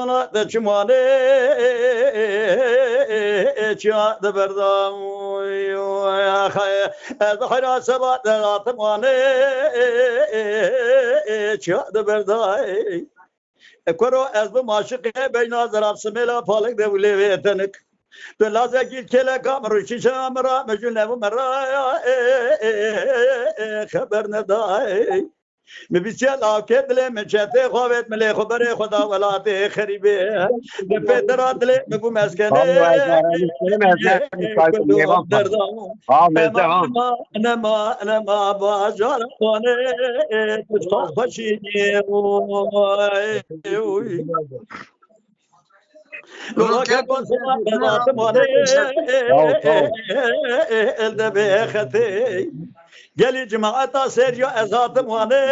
da çumane çya da berdam ya khay az hayra sabat da atmane çya da berdai ekoro az bu maşık beyna zaraf smela palik de bile vetenik بلازه کی کلا کامرو شیشه مرا مجنه و مرا خبر ندای مبیشل آکه دل مچته خوابت ملی خبر خدا ولات خریبه دفترات دل مگو مسکنه انا ما بازار خانه خوشی لولا که کنسما بذات مانه elde بخته گلی جماعت سریع ازات مانه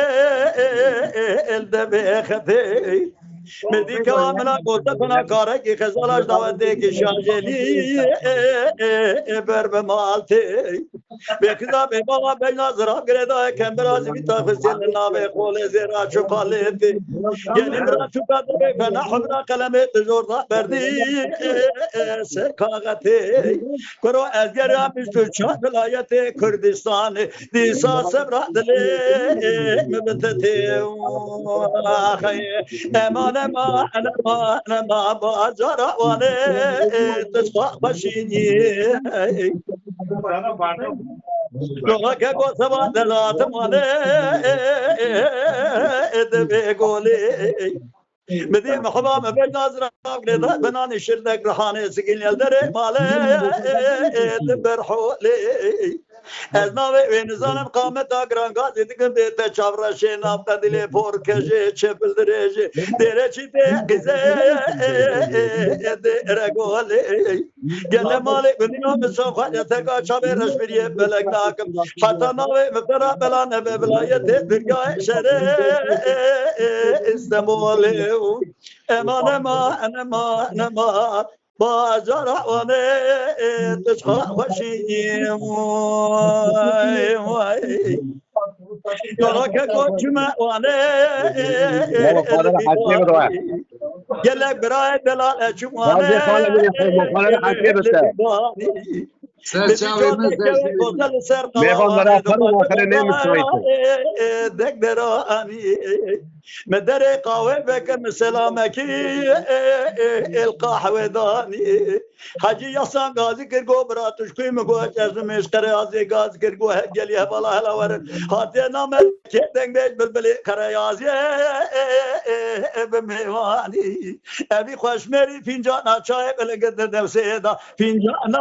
elde بخته مردی که آمنا گوته کنا کاره که خزالاش داوته که شانجلی بر به مالته بکدا به بابا بینا زراب گرده کمبرازی بی تافسیل نابه خوله زیرا چوکالته گلی مرا چوکاته بنا حمرا قلمه تجورده بردی سرکاغته کرو ازگر آمیشتو چند ولایت کردستان دیسا سبرا دلی مبتته آخه امان ما بازار وانه تشخا بشینی لولا که گوسوا دلات مانه ادبه گولی بدی محبام به نظر آگرده بنان شردک رهانه سگین یلدره ماله برحولی از نوی وینزانم قامت آگرانگازی دیگم بیت چاورشه نافت دلی پورکشه چپل درشه دیره چی دیگزه دیره گولی گله مالی بدینو بسو خواهی تکا چاوی رشبریه بلک ناکم حتی نوی مفترا بلانه به بلایت درگاه شره استمولی امان ما بازار وانه تشخا خوشیم لولا که کوچما وانه گلک برای دلال چمانه Meyvanlara atarım ahire ne müsait? دک درانی مدر قاوه بکن سلامکی القاحوه دانی حجی یاسان گازی کرگو براتوش کوی مگو جزمش قریازی گاز کرگو گلی بالا هلا ورن حاتی نامه که دنگ بیج بلبلی قریازی بمیوانی ابی خوشمری فینجان چای بلگد دوسه دا فینجان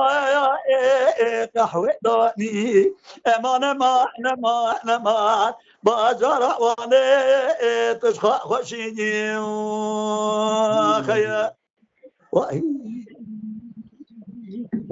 قهوه دانی امان ما بازار وانه تشخا خوشینی خیا وای